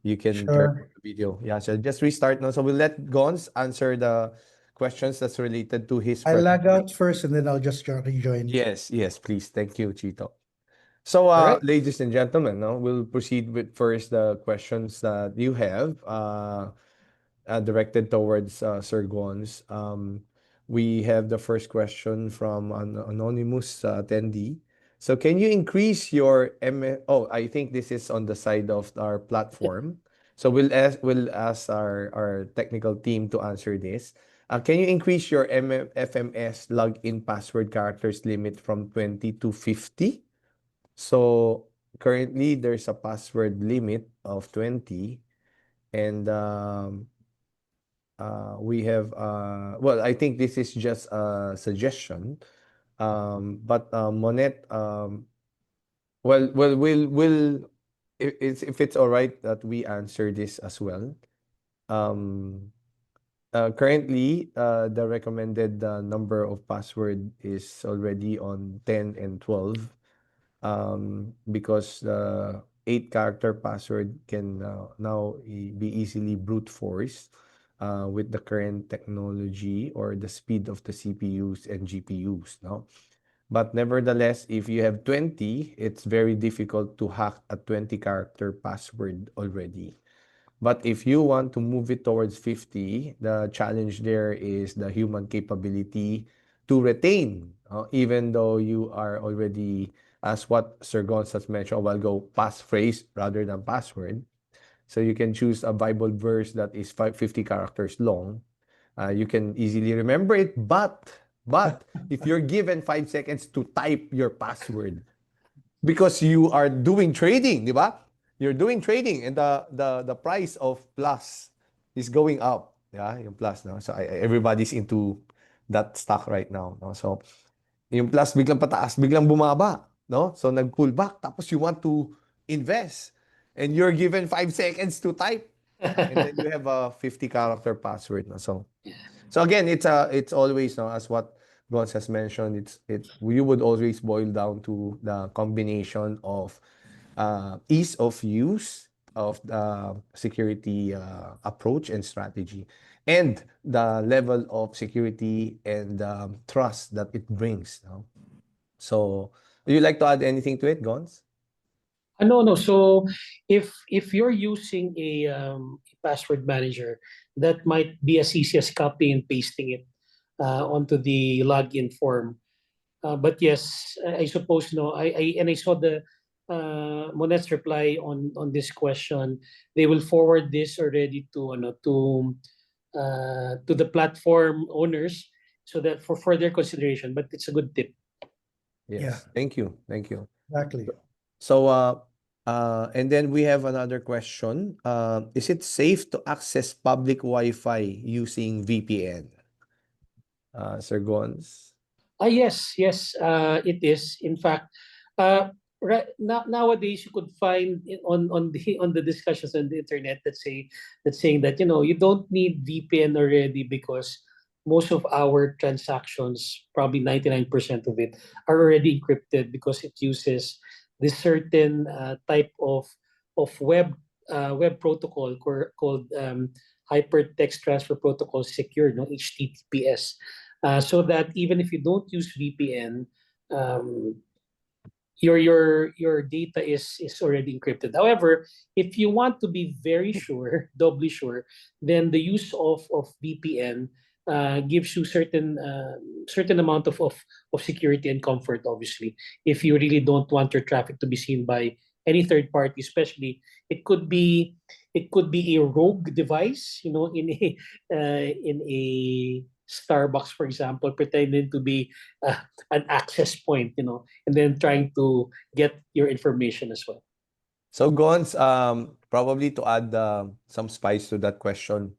you can turn on Sure. the video. Yeah, so just restart now. So we'll let Gonz answer the questions that's related to his I'll log presentation. out first and then I'll just rejoin. Yes, please. Thank you, Chito. So, All right. ladies and gentlemen, no, we'll proceed with first the questions that you have directed towards Sir Gonz. We have the first question from an anonymous attendee. So, can you increase your Oh, I think this is on the side of our platform. So we'll ask our technical team to answer this. Can you increase your FMS login password characters limit from 20 to 50? So currently there's a password limit of 20, and we have well, I think this is just a suggestion. But Monneth, we'll if it's all right that we answer this as well. Um Currently, the recommended number of password is already on 10 and 12, because the 8-character password can now be easily brute forced with the current technology or the speed of the CPUs and GPUs, no? But nevertheless, if you have 20, it's very difficult to hack a 20-character password already. But if you want to move it towards 50, the challenge there is the human capability to retain, even though you are already, as what Sir Gonz has mentioned a while ago, passphrase rather than password. So you can choose a Bible verse that is 50 characters long. You can easily remember it, but if you're given 5 seconds to type your password, because you are doing trading, di ba? You're doing trading and the price of plus is going up. Yeah, yung plus, no? So everybody's into that stock right now, no? So yung plus biglang pataas, biglang bumaba, no? So nag-pull back tapos you want to invest and you're given 5 seconds to type and then you have a 50-character password, no? So again, it's always, no, as what Gonz has mentioned, you would always boil down to the combination of ease of use of the security approach and strategy, and the level of security and trust that it brings. No? So, would you like to add anything to it, Gonz? No. So if you're using a password manager, that might be as easy as copying and pasting it onto the login form. But yes, I suppose no. I saw the Monneth's reply on this question. They will forward this already to the platform owners so that for further consideration. But it's a good tip. Yes. Yeah. Thank you. Thank you. Exactly. So, and then we have another question. Is it safe to access public Wi-Fi using VPN? Sir Gonz? Yes, it is. In fact, right now nowadays you could find on the discussions on the internet that's saying that you don't need VPN already because most of our transactions, probably 99% of it, are already encrypted because it uses this certain type of web protocol called hypertext transfer protocol secure, no HTTPS. So that even if you don't use VPN, um, your data is already encrypted. However, if you want to be very sure, doubly sure, then the use of VPN gives you certain amount of security and comfort. Obviously, if you really don't want your traffic to be seen by any third party, especially it could be a rogue device, in a Starbucks, for example, pretending to be an access point, and then trying to get your information as well. So, Gonz, probably to add some spice to that question,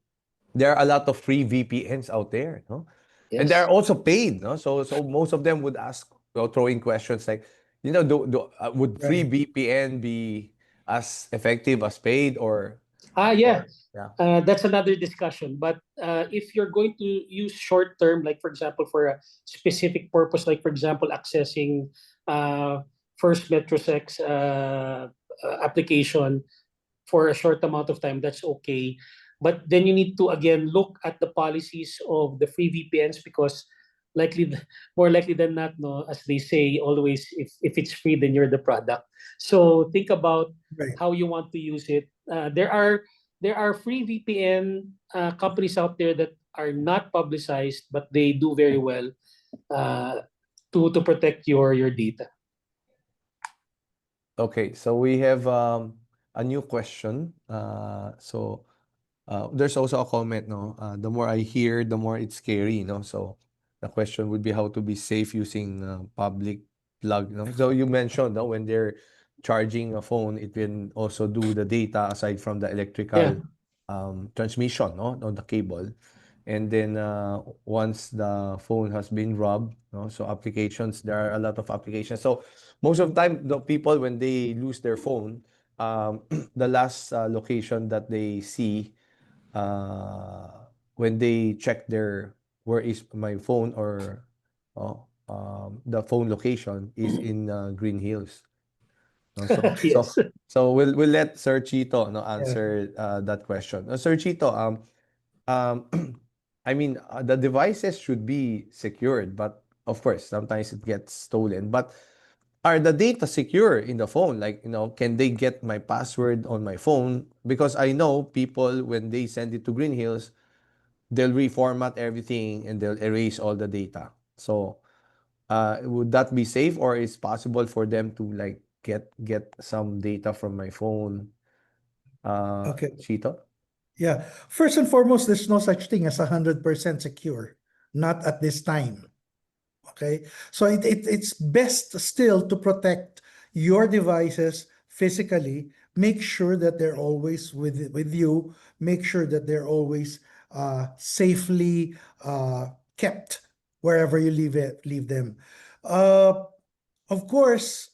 there are a lot of free VPNs out there, no? And they're Yes. also paid, no? So most of them would ask, throwing questions like, would free Right. VPN be as effective as paid Yeah. yeah. That's another discussion. But if you're going to use short term, like for example, for a specific purpose, like for example, accessing FirstMetroSec's application for a short amount of time, that's okay. But then you need to again look at the policies of the free VPNs because more likely than not, no, as they say always, if it's free, then you're the product. So think about Right. how you want to use it. There are free VPN companies out there that are not publicized, but they do very well to protect your data. Okay, so we have a new question. There's also a comment, no? The more I hear, the more it's scary, no? So the question would be how to be safe using public plug, no? So you mentioned, no, when they're charging a phone, it can also do the data aside from the electrical Yeah. transmission, no, on the cable. And then once the phone has been robbed, no, so there are a lot of applications. So most of the time, the people, when they lose their phone, the last location that they see uh, when they check their where is my phone or the phone location is in Green Hills. No, Yes. so we'll let Sir Chito Yeah. answer that question. Sir Chito, um, I mean, the devices should be secured, but of course, sometimes it gets stolen. But are the data secure in the phone? Like, can they get my password on my phone? Because I know people, when they send it to Green Hills, they'll reformat everything and they'll erase all the data. So, would that be safe, or is possible for them to like get some data from my phone? Okay. Chito? Yeah. First and foremost, there's no such thing as 100% secure. Not at this time. Okay. So it's best still to protect your devices physically. Make sure that they're always with you. Make sure that they're always safely kept wherever you leave them. Uh, of course,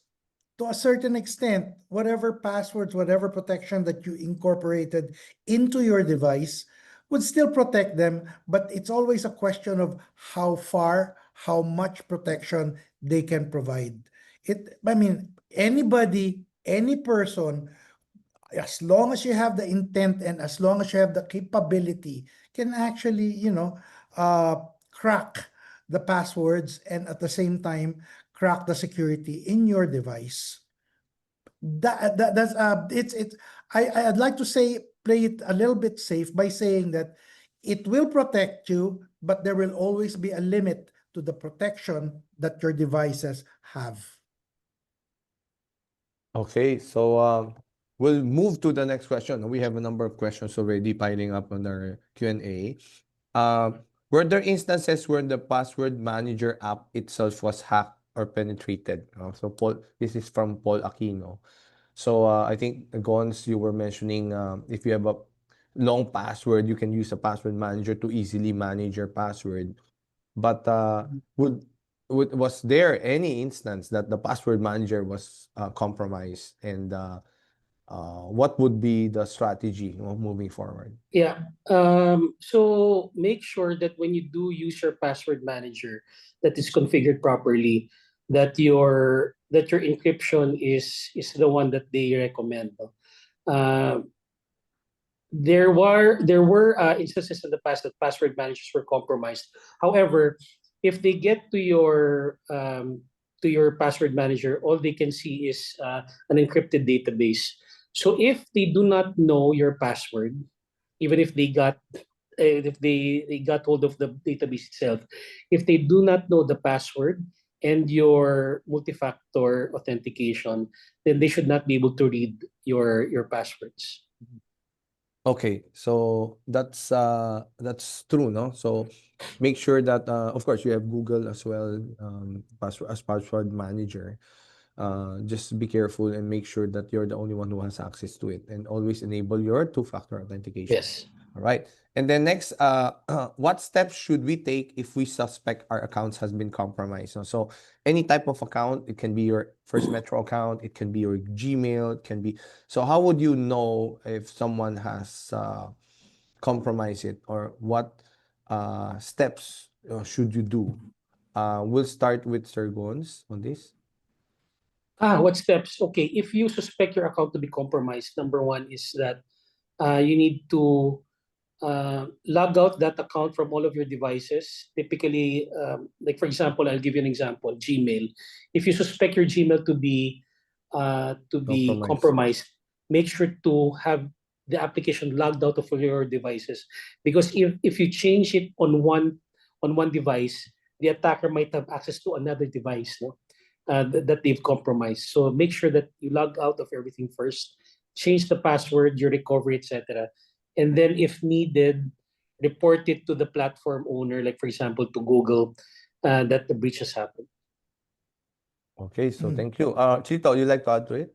to a certain extent, whatever passwords, whatever protection that you incorporated into your device would still protect them, but it's always a question of how far, how much protection they can provide. I mean, anybody, any person, as long as you have the intent and as long as you have the capability, can actually, crack the passwords and at the same time crack the security in your device. That's it's I'd like to say play it a little bit safe by saying that it will protect you, but there will always be a limit to the protection that your devices have. Okay, so we'll move to the next question. We have a number of questions already piling up on our Q&A. Were there instances where the password manager app itself was hacked or penetrated? So Paul, this is from Paul Aquino. So I think Gonz, you were mentioning if you have a long password, you can use a password manager to easily manage your password. But was there any instance that the password manager was compromised, and what would be the strategy moving forward? Yeah. So make sure that when you do use your password manager, that is configured properly, that your encryption is the one that they recommend. Uh, there were instances in the past that password managers were compromised. However, if they get to your password manager, all they can see is an encrypted database. So if they do not know your password, even if they got hold of the database itself, if they do not know the password and your multi-factor authentication, then they should not be able to read your passwords. Okay, so that's true, no? So make sure that of course you have Google as well, password as password manager. Just be careful and make sure that you're the only one who has access to it, and always enable your two-factor authentication. Yes. All right. And then next, what steps should we take if we suspect our accounts has been compromised? So any type of account, it can be your First Metro account, it can be your Gmail, it can be. So how would you know if someone has compromised it, or what steps should you do? We'll start with Sir Gonz on this. What steps? Okay, if you suspect your account to be compromised, number one is that you need to log out that account from all of your devices. Typically, like for example, I'll give you an example: Gmail. If you suspect your Gmail to be compromised, make sure to have the application logged out of all your devices, because if you change it on one device, the attacker might have access to another device, no? That they've compromised. So make sure that you log out of everything first, change the password, your recovery, etc. And then if needed, report it to the platform owner, like for example to Google, that the breach has happened. Okay, so thank you. Chito, you like to add to it?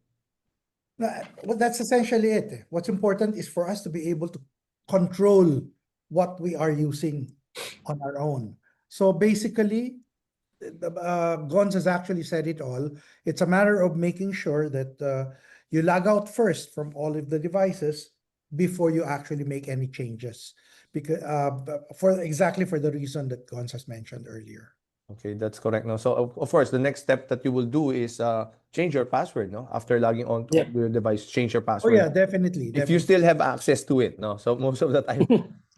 Well, that's essentially it. What's important is for us to be able to control what we are using on our own. So basically, Gonz has actually said it all. It's a matter of making sure that you log out first from all of the devices before you actually make any changes, because for exactly for the reason that Gonz has mentioned earlier. Okay, that's correct. No, so of course, the next step that you will do is change your password. No, after logging on to Yeah. your device, change your Oh yeah, password. definitely, If you definitely. still have access to it. No, so most of the time,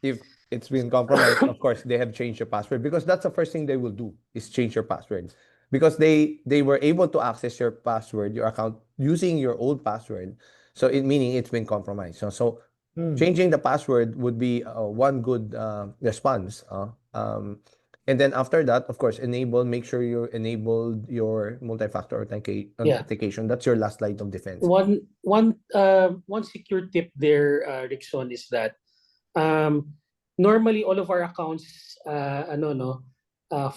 if it's been compromised, of course, they have changed your password, because that's the first thing they will do is change your password, because they were able to access your password, your account, using your old password. So it meaning it's been compromised. So changing the password would be one good response. And then after that, of course, make sure you enabled your multi-factor Yeah. authentication. That's your last line of defense. One secure tip there, Ricson, is that normally all of our accounts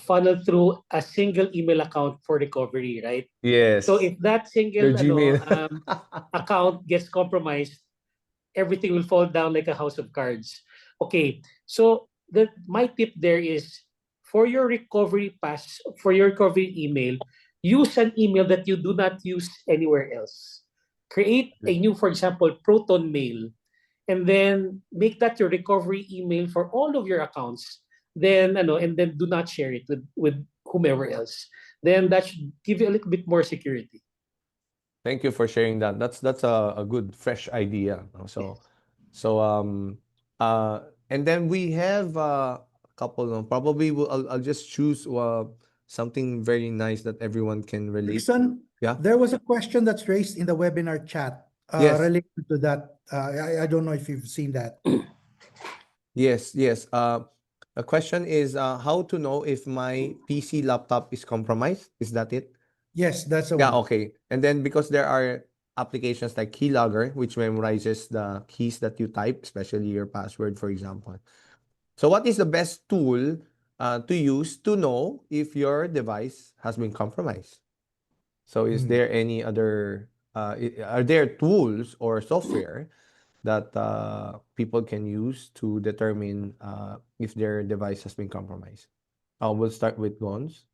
funnel through a single email account for recovery, right? Yes. So if that Your single Gmail. account gets compromised, everything will fall down like a house of cards. Okay, so my tip there is for your recovery email, use an email that you do not use anywhere else. Create a new, for example, Proton mail, and then make that your recovery email for all of your accounts. Then and then do not share it with whomever else. Then that should give you a little bit more security. Thank you for sharing that. That's a good fresh idea. No? So and then we have a couple. No? Probably I'll just choose something very nice that everyone can relate. Ricson, Yeah. there was a question that's raised in the webinar chat Yes. related to that. I don't know if you've seen that. Yes. Yes. The question is how to know if my PC laptop is compromised. Is that it? Yes, that's the Yeah, one. okay. And then because there are applications like Keylogger, which memorizes the keys that you type, especially your password, for example. So what is the best tool to use to know if your device has been compromised? So is there any other, are there tools or software that people can use to determine if their device has been compromised? We'll start with Gonz.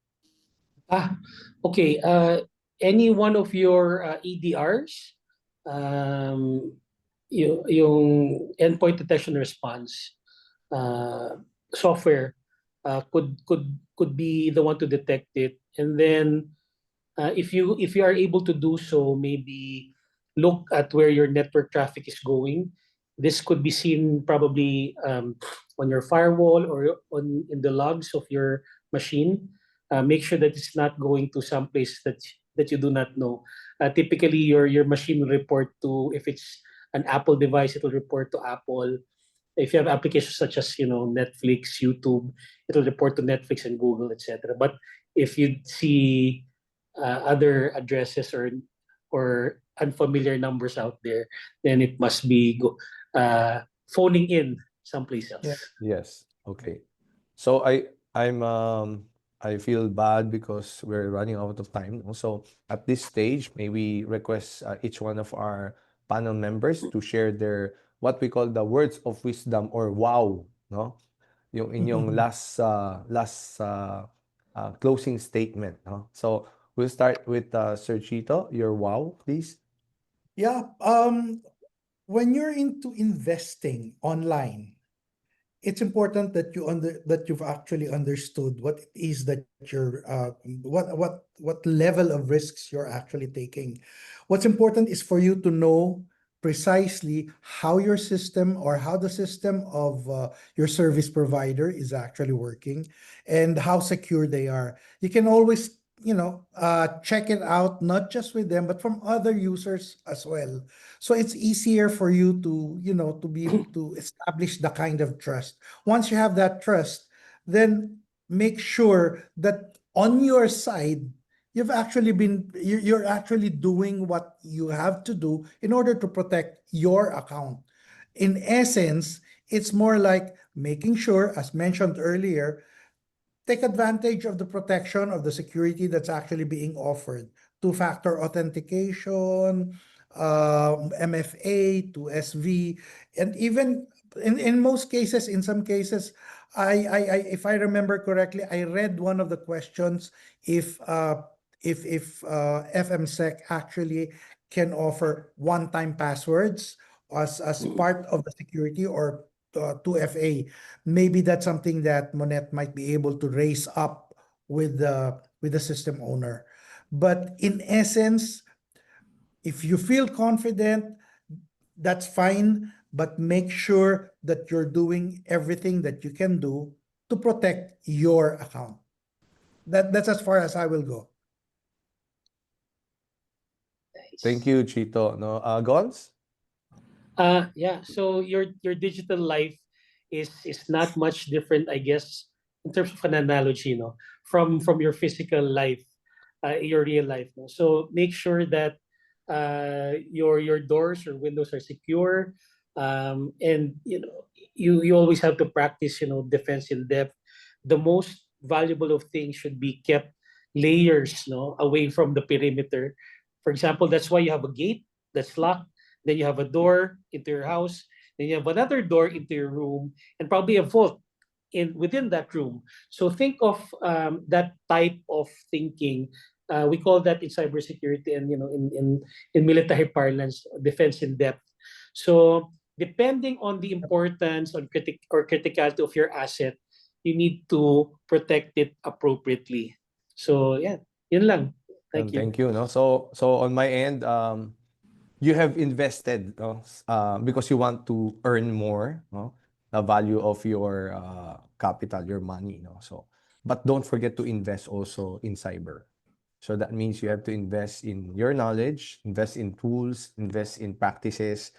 Okay. Any one of your EDRs, um, yung endpoint detection response software could be the one to detect it, and then if you are able to do so, maybe look at where your network traffic is going. This could be seen probably on your firewall or in the logs of your machine. Make sure that it's not going to some place that you do not know. Typically, your machine will report to, if it's an Apple device, it will report to Apple. If you have applications such as Netflix, YouTube, it'll report to Netflix and Google, etc. But if you see other addresses or unfamiliar numbers out there, then it must be phoning in someplace else. Yeah. Yes. Okay. So I feel bad because we're running out of time. So at this stage, may we request each one of our panel members to share their what we call the words of wisdom or wow, no? Yung inyong last closing statement, no? So we'll start with Sir Chito, your wow, please. Yeah. When you're into investing online, it's important that you've actually understood what it is that you're what level of risks you're actually taking. What's important is for you to know precisely how your system or how the system of your service provider is actually working and how secure they are. You can always check it out, not just with them but from other users as well, so it's easier for you to to be able to establish the kind of trust. Once you have that trust, then make sure that on your side you're actually doing what you have to do in order to protect your account. In essence, it's more like making sure, as mentioned earlier, take advantage of the protection of the security that's actually being offered. Two-factor authentication, MFA, 2SV, and even in most cases, in some cases, if I remember correctly, I read one of the questions if FMSec actually can offer one-time passwords as part of the security or 2FA. Maybe that's something that Monneth might be able to raise up with the system owner. But in essence, if you feel confident, that's fine, but make sure that you're doing everything that you can do to protect your account. That's as far as I will go. Thank you, Chito. No, Gonz? Yeah. So your digital life is not much different, I guess, in terms of an analogy, from your physical life, your real life. No? So make sure that your doors or windows are secure, and you always have to practice, defense in depth. The most valuable of things should be kept layers, no, away from the perimeter. For example, that's why you have a gate that's locked, then you have a door into your house, then you have another door into your room, and probably a vault within that room. So think of that type of thinking. We call that in cybersecurity, and in military parlance, defense in depth. So depending on the importance on criticality of your asset, you need to protect it appropriately. So yeah, yun lang. Thank you. Thank you. No? So on my end, you have invested, no? Because you want to earn more, no? The value of your capital, your money, no? So, but don't forget to invest also in cyber. So that means you have to invest in your knowledge, invest in tools, invest in practices,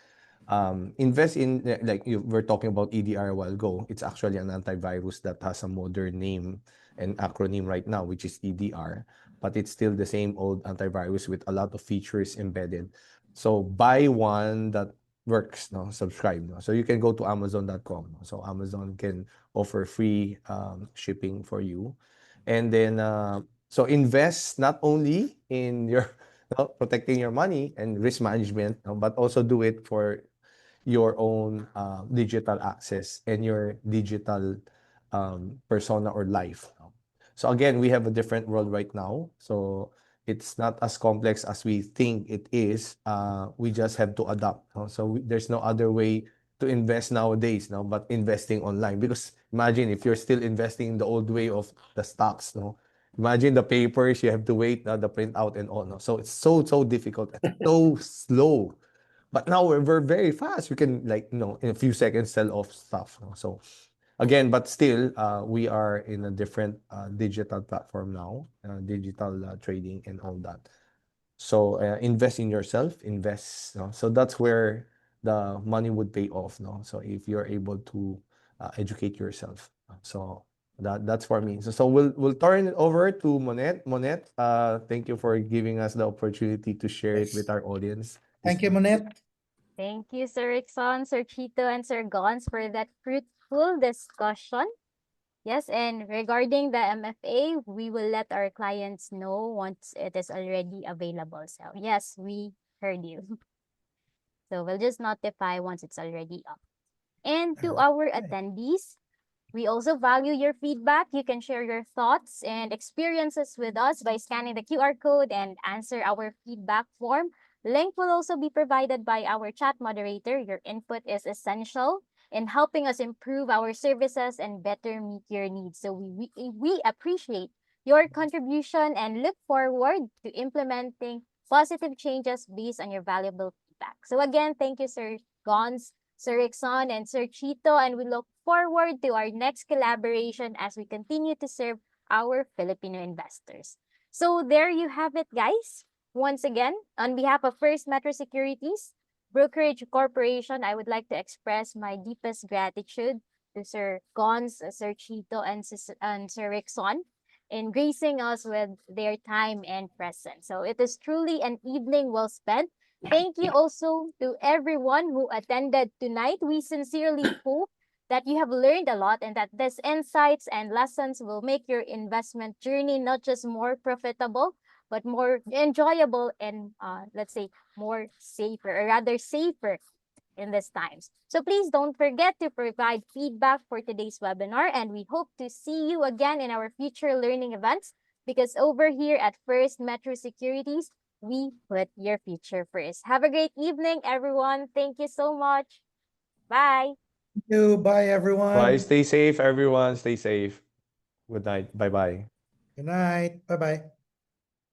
invest in, like you were talking about EDR a while ago. It's actually an antivirus that has a modern name and acronym right now, which is EDR, but it's still the same old antivirus with a lot of features embedded. So buy one that works, no? Subscribe, no? So you can go to Amazon.com. No? So Amazon can offer free shipping for you. And then, so invest not only in your protecting your money and risk management, no, but also do it for your own digital access and your digital persona or life. No? So again, we have a different world right now. So it's not as complex as we think it is. We just have to adapt. No? So there's no other way to invest nowadays, no, but investing online. Because imagine if you're still investing in the old way of the stocks, no. Imagine the papers, you have to wait, the printout and all. No? So it's so difficult and so slow. But now we're very fast. We can, like, in a few seconds sell off stuff. No? So again, but still, we are in a different digital platform now, digital trading and all that. So invest in yourself, invest. No? So that's where the money would pay off. No? So if you're able to educate yourself. So that's for me. So we'll turn it over to Monneth. Monneth, thank you for giving us the opportunity to share it with our audience. Thank you, Monneth. Thank you, Sir Ricson, Sir Chito, and Sir Gonz for that fruitful discussion. Yes, and regarding the MFA, we will let our clients know once it is already available. So yes, we heard you. So we'll just notify once it's already up. And to our attendees, we also value your feedback. You can share your thoughts and experiences with us by scanning the QR code and answer our feedback form. Link will also be provided by our chat moderator. Your input is essential in helping us improve our services and better meet your needs. So we appreciate your contribution and look forward to implementing positive changes based on your valuable feedback. So again, thank you, Sir Gonz, Sir Ricson, and Sir Chito, and we look forward to our next collaboration as we continue to serve our Filipino investors. So there you have it, guys. Once again, on behalf of First Metro Securities Brokerage Corporation, I would like to express my deepest gratitude to Sir Gonz, Sir Chito, and Sir Ricson in gracing us with their time and presence. So it is truly an evening well spent. Thank you also to everyone who attended tonight. We sincerely hope that you have learned a lot and that these insights and lessons will make your investment journey not just more profitable, but more enjoyable and let's say more safer, or rather safer in these times. So please don't forget to provide feedback for today's webinar, and we hope to see you again in our future learning events, because over here at First Metro Securities, we put your future first. Have a great evening, everyone. Thank you so much. Bye. Thank you. Bye, Bye. everyone. Stay safe, everyone. Stay safe. Good night. Bye-bye. Good night. Bye-bye.